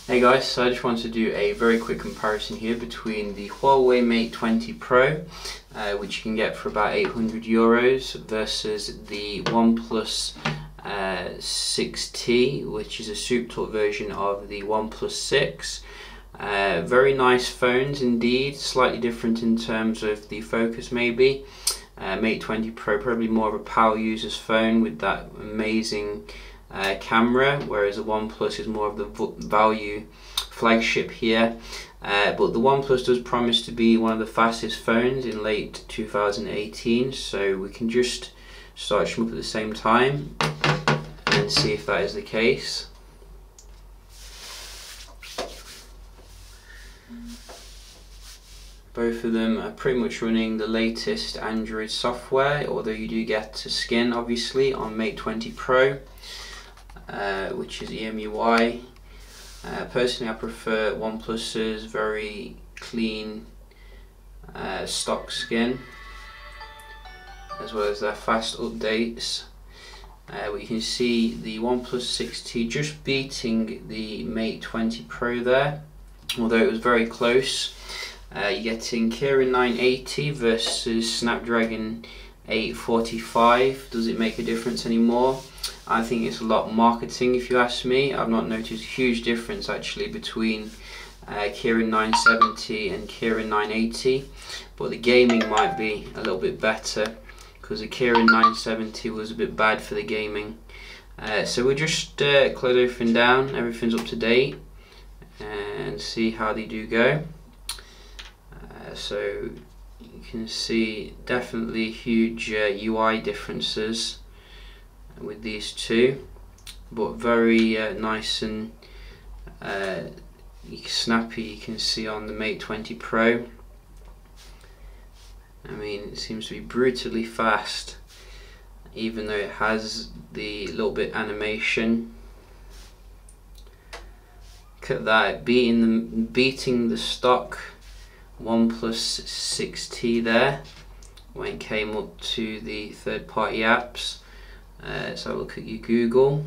Hey guys, so I just want to do a very quick comparison here between the Huawei Mate 20 Pro, which you can get for about €800, versus the OnePlus 6T, which is a souped-up version of the OnePlus 6. Very nice phones indeed, slightly different in terms of the focus maybe. Mate 20 Pro probably more of a power user's phone with that amazing camera, whereas the OnePlus is more of the value flagship here. But the OnePlus does promise to be one of the fastest phones in late 2018, so we can just start them up at the same time and see if that is the case. Both of them are pretty much running the latest Android software, although you do get a skin obviously on Mate 20 Pro, which is EMUI. Personally, I prefer OnePlus's very clean stock skin, as well as their fast updates. But you can see the OnePlus 6T just beating the Mate 20 Pro there, although it was very close. You're getting Kirin 980 versus Snapdragon 845. Does it make a difference anymore? I think it's a lot marketing, if you ask me. I've not noticed a huge difference actually between Kirin 970 and Kirin 980, but the gaming might be a little bit better because the Kirin 970 was a bit bad for the gaming. So we'll just close everything down, everything's up to date, and see how they do go. So you can see definitely huge UI differences with these two, but very nice and snappy. You can see on the Mate 20 Pro, I mean, it seems to be brutally fast, even though it has the little bit animation. Look at that, beating the stock OnePlus 6T there when it came up to the third-party apps. Let's have a look at your Google.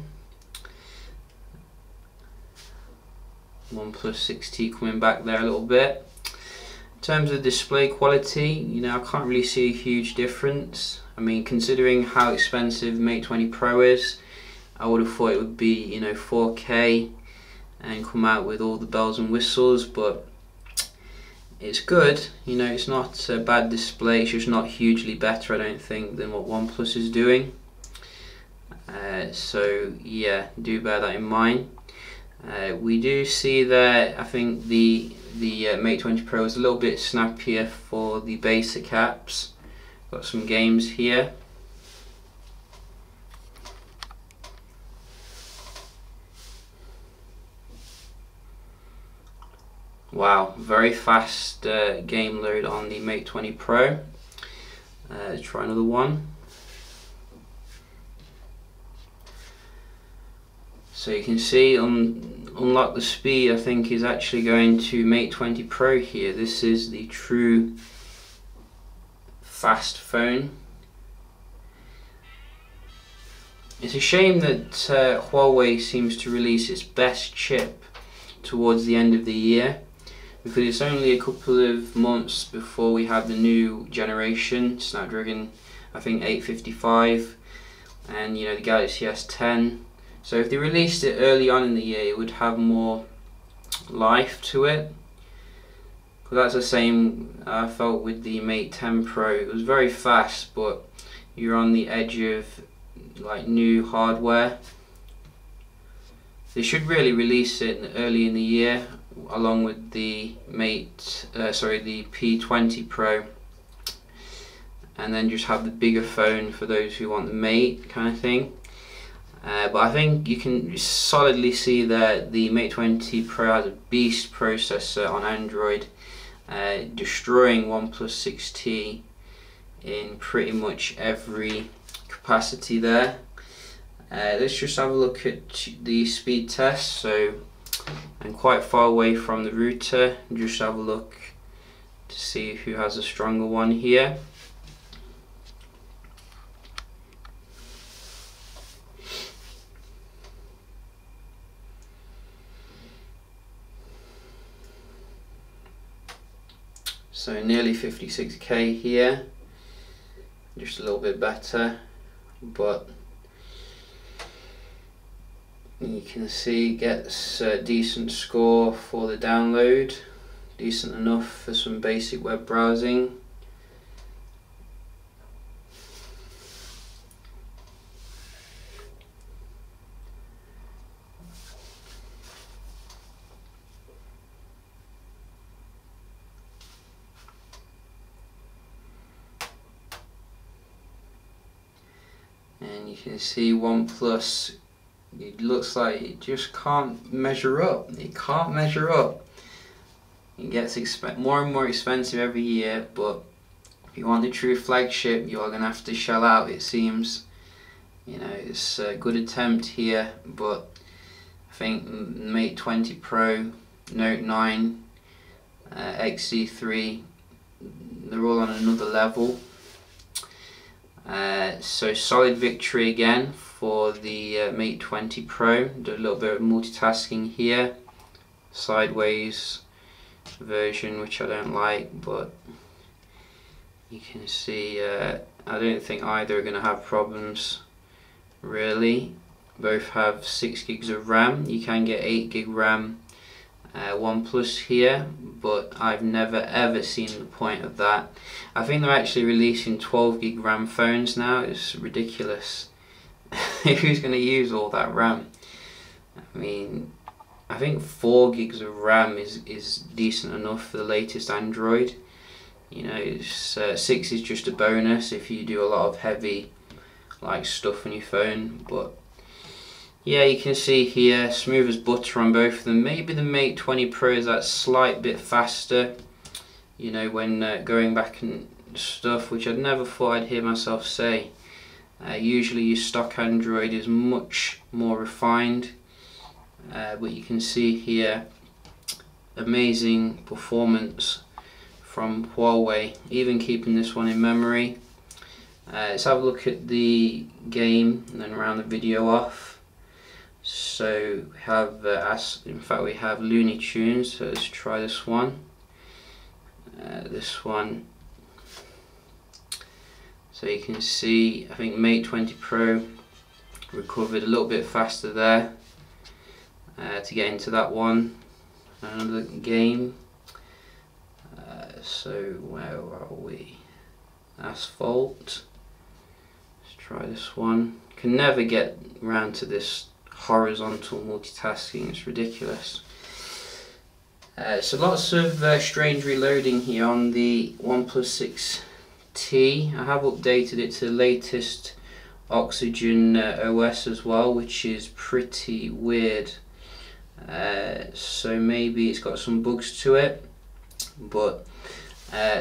OnePlus 6T coming back there a little bit. In terms of display quality, you know, I can't really see a huge difference. I mean, considering how expensive Mate 20 Pro is, I would have thought it would be, you know, 4K and come out with all the bells and whistles, but it's good. You know, it's not a bad display, it's just not hugely better, I don't think, than what OnePlus is doing. So yeah, do bear that in mind. We do see that I think the Mate 20 Pro is a little bit snappier for the basic apps. Got some games here. Wow, very fast game load on the Mate 20 Pro. Let's try another one. So you can see unlock the speed, I think, is actually going to Mate 20 Pro here. This is the true fast phone. It's a shame that Huawei seems to release its best chip towards the end of the year, because it's only a couple of months before we have the new generation, Snapdragon, I think 855, and you know, the Galaxy S10. So if they released it early on in the year, it would have more life to it. Because that's the same I felt with the Mate 10 Pro. It was very fast, but you're on the edge of like new hardware. They should really release it early in the year, along with the the P20 Pro, and then just have the bigger phone for those who want the Mate kind of thing. But I think you can solidly see that the Mate 20 Pro has a beast processor on Android, destroying OnePlus 6T in pretty much every capacity there. Let's just have a look at the speed test. So I'm quite far away from the router. Just have a look to see who has a stronger one here. So nearly 56k here, just a little bit better, but you can see it gets a decent score for the download, decent enough for some basic web browsing. And you can see OnePlus, it looks like it just can't measure up. It can't measure up. It gets more and more expensive every year, but if you want the true flagship, you are going to have to shell out, it seems. You know, it's a good attempt here, but I think Mate 20 Pro, Note 9, XZ3, they're all on another level. So solid victory again for the Mate 20 Pro. Do a little bit of multitasking here, sideways version, which I don't like, but you can see I don't think either are going to have problems really. Both have 6 gigs of RAM. You can get 8 gig RAM OnePlus here, but I've never ever seen the point of that. I think they're actually releasing 12 gig RAM phones now. It's ridiculous. Who's going to use all that RAM? I mean, I think 4 gigs of RAM is decent enough for the latest Android. You know, 6 is just a bonus if you do a lot of heavy like stuff on your phone. But yeah, you can see here, smooth as butter on both of them. Maybe the Mate 20 Pro is that slight bit faster, you know, when going back and stuff, which I'd never thought I'd hear myself say. Usually your stock Android is much more refined, but you can see here, amazing performance from Huawei, even keeping this one in memory. Let's have a look at the game and then round the video off. So we have, in fact we have Looney Tunes, so let's try this one. This one, so you can see, I think Mate 20 Pro recovered a little bit faster there to get into that one. Another game, so where are we? Asphalt. Let's try this one. Can never get round to this horizontal multitasking, it's ridiculous. So lots of strange reloading here on the OnePlus 6T. I have updated it to the latest Oxygen OS as well, which is pretty weird. So maybe it's got some bugs to it, but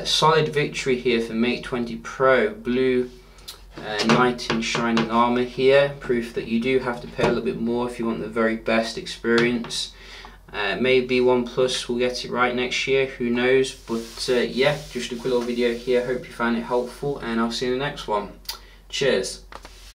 solid victory here for Mate 20 Pro. Blue knight in shining armor here, proof that you do have to pay a little bit more if you want the very best experience. Maybe OnePlus will get it right next year, who knows, but yeah, just a quick little video here. Hope you found it helpful, and I'll see you in the next one. Cheers.